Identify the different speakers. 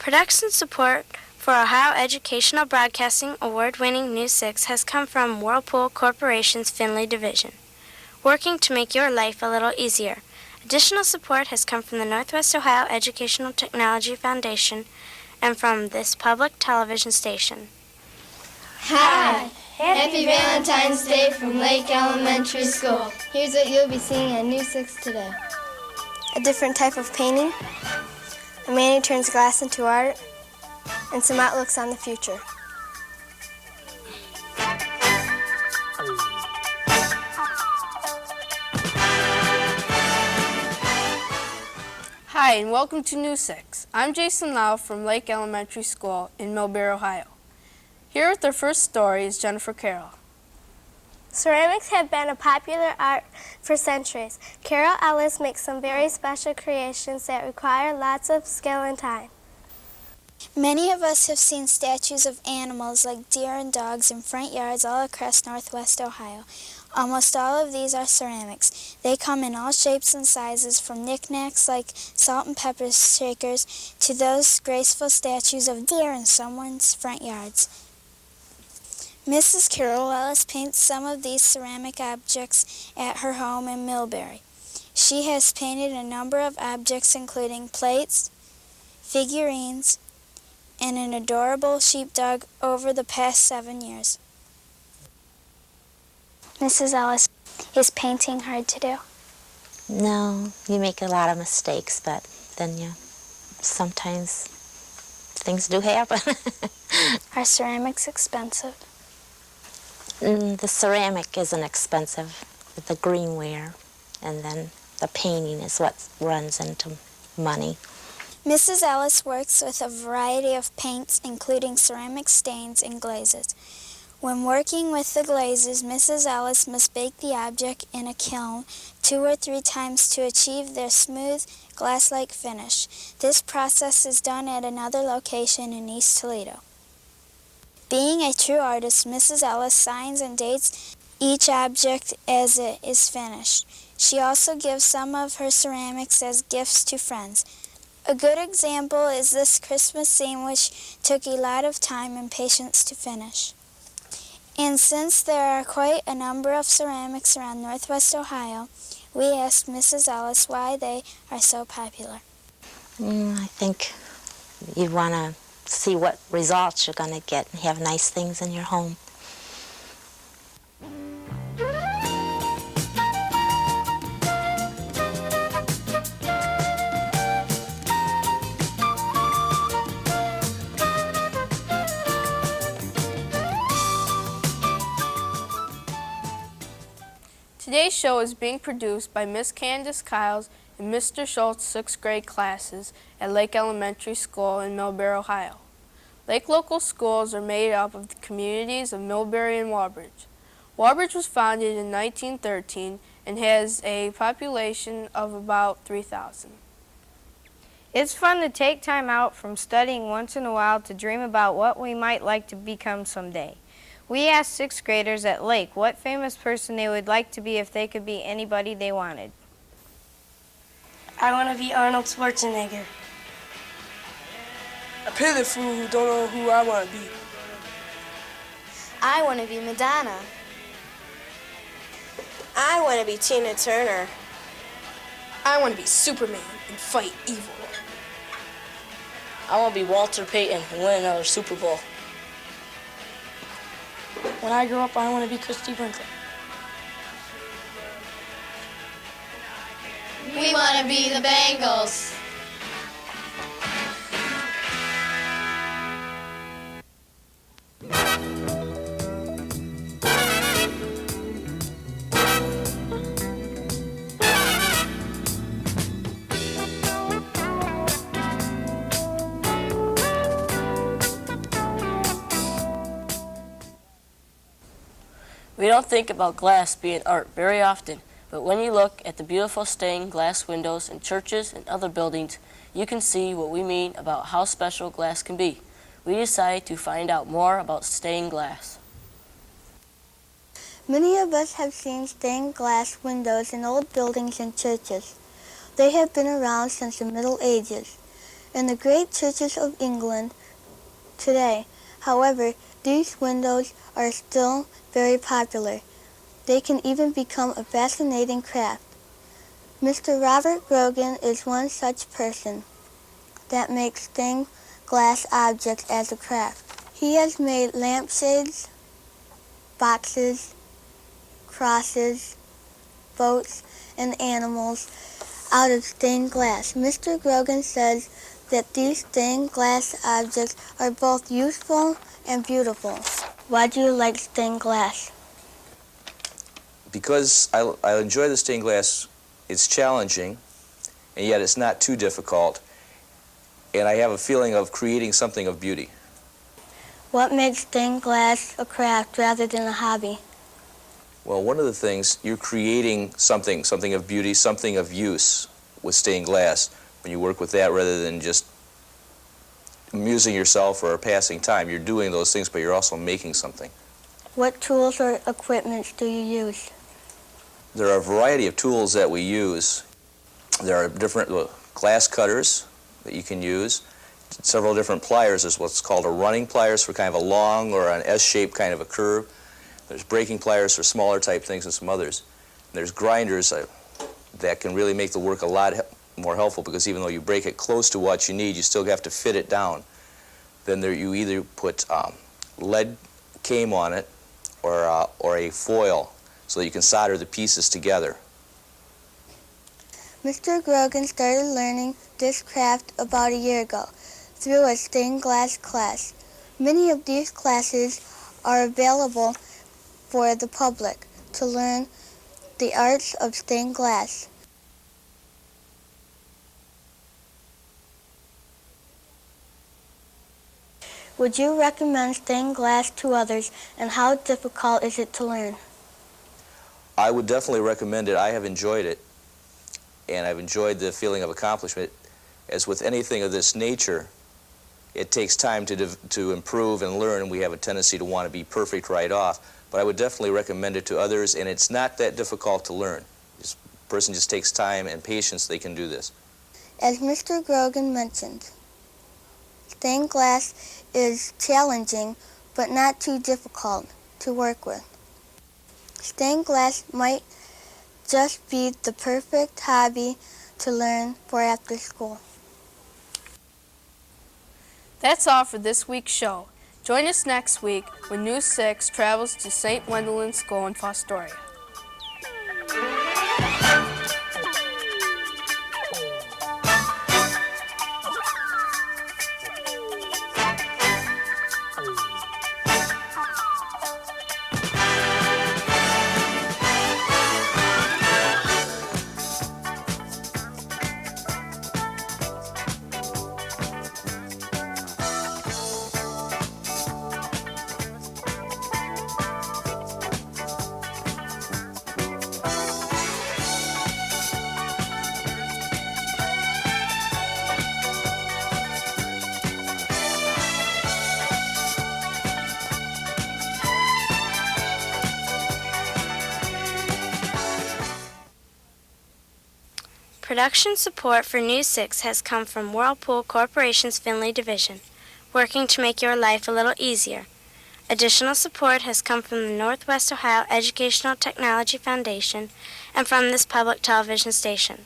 Speaker 1: Production support for Ohio Educational Broadcasting Award-winning News 6 has come from Whirlpool Corporation's Findlay Division, working to make your life a little easier. Additional support has come from the Northwest Ohio Educational Technology Foundation and from this public television station.
Speaker 2: Hi! Happy Valentine's Day from Lake Elementary School. Here's what you'll be seeing on News 6 today.
Speaker 3: A different type of painting, a man who turns glass into art, and some outlooks on the future.
Speaker 4: Hi, and welcome to News 6. I'm Jason Lau from Lake Elementary School in Millbury, Ohio. Here with our first story is Jennifer Carroll.
Speaker 3: Ceramics have been a popular art for centuries. Carroll Ellis makes some very special creations that require lots of skill and time.
Speaker 5: Many of us have seen statues of animals like deer and dogs in front yards all across Northwest Ohio. Almost all of these are ceramics. They come in all shapes and sizes, from knickknacks like salt and pepper shakers to those graceful statues of deer in someone's front yards. Mrs. Carroll Ellis paints some of these ceramic objects at her home in Millbury. She has painted a number of objects including plates, figurines, and an adorable sheepdog over the past 7 years. Mrs. Ellis, is painting hard to do?
Speaker 6: No, you make a lot of mistakes, but then sometimes things do happen.
Speaker 5: Are ceramics expensive?
Speaker 6: The ceramic isn't expensive, but the greenware and then the painting is what runs into money.
Speaker 5: Mrs. Ellis works with a variety of paints, including ceramic stains and glazes. When working with the glazes, Mrs. Ellis must bake the object in a kiln 2 or 3 times to achieve their smooth, glass-like finish. This process is done at another location in East Toledo. Being a true artist, Mrs. Ellis signs and dates each object as it is finished. She also gives some of her ceramics as gifts to friends. A good example is this Christmas scene, which took a lot of time and patience to finish. And since there are quite a number of ceramics around Northwest Ohio, we asked Mrs. Ellis why they are so popular.
Speaker 6: I think you want to see what results you're going to get and have nice things in your home.
Speaker 4: Today's show is being produced by Miss Candace Kiles and Mr. Schultz 6th grade classes at Lake Elementary School in Millbury, Ohio. Lake local schools are made up of the communities of Millbury and Walbridge. Walbridge was founded in 1913 and has a population of about 3,000.
Speaker 7: It's fun to take time out from studying once in a while to dream about what we might like to become someday. We asked 6th graders at Lake what famous person they would like to be if they could be anybody they wanted.
Speaker 1: I want to be Arnold Schwarzenegger.
Speaker 8: I pity the fool who don't know who I want to be.
Speaker 3: I want to be Madonna. I want to be Tina Turner.
Speaker 8: I want to be Superman and fight evil.
Speaker 9: I want to be Walter Payton and win another Super Bowl.
Speaker 8: When I grow up, I want to be Christy Brinkley.
Speaker 2: We want to be the Bengals.
Speaker 9: We don't think about glass being art very often, but when you look at the beautiful stained glass windows in churches and other buildings, you can see what we mean about how special glass can be. We decided to find out more about stained glass.
Speaker 3: Many of us have seen stained glass windows in old buildings and churches. They have been around since the Middle Ages.
Speaker 2: in the great churches of England today. However, these windows are still very popular. They can even become a fascinating craft. Mr. Robert Grogan is one such person that makes stained glass objects as a craft. He has made lampshades, boxes, crosses, boats, and animals out of stained glass. Mr. Grogan says that these stained glass objects are both useful and beautiful. Why do you like stained glass?
Speaker 10: Because I enjoy the stained glass. It's challenging, and yet it's not too difficult, and I have a feeling of creating something of beauty.
Speaker 2: What makes stained glass a craft rather than a hobby?
Speaker 10: Well, one of the things, you're creating something of beauty, something of use with stained glass when you work with that rather than just amusing yourself or passing time. You're doing those things, but you're also making something.
Speaker 2: What tools or equipment do you use?
Speaker 10: There are a variety of tools that we use. There are different glass cutters that you can use, several different pliers. There's what's called a running pliers for kind of a long or an S-shaped kind of a curve. There's breaking pliers for smaller type things and some others. And there's grinders that can really make the work a lot more helpful, because even though you break it close to what you need, you still have to fit it down. Then you either put lead came on it or a foil so that you can solder the pieces together.
Speaker 2: Mr. Grogan started learning this craft about a year ago through a stained glass class. Many of these classes are available for the public to learn the arts of stained glass. Would you recommend stained glass to others, and how difficult is it to learn?
Speaker 10: I would definitely recommend it. I have enjoyed it, and I've enjoyed the feeling of accomplishment. As with anything of this nature, it takes time to improve and learn, and we have a tendency to want to be perfect right off. But I would definitely recommend it to others, and it's not that difficult to learn. This person just takes time and patience, they can do this.
Speaker 2: As Mr. Grogan mentioned, stained glass is challenging but not too difficult to work with. Stained glass might just be the perfect hobby to learn for after school.
Speaker 4: That's all for this week's show. Join us next week when News 6 travels to St. Wendolyn School in Fostoria.
Speaker 1: Production support for News 6 has come from Whirlpool Corporation's Findlay Division, working to make your life a little easier. Additional support has come from the Northwest Ohio Educational Technology Foundation and from this public television station.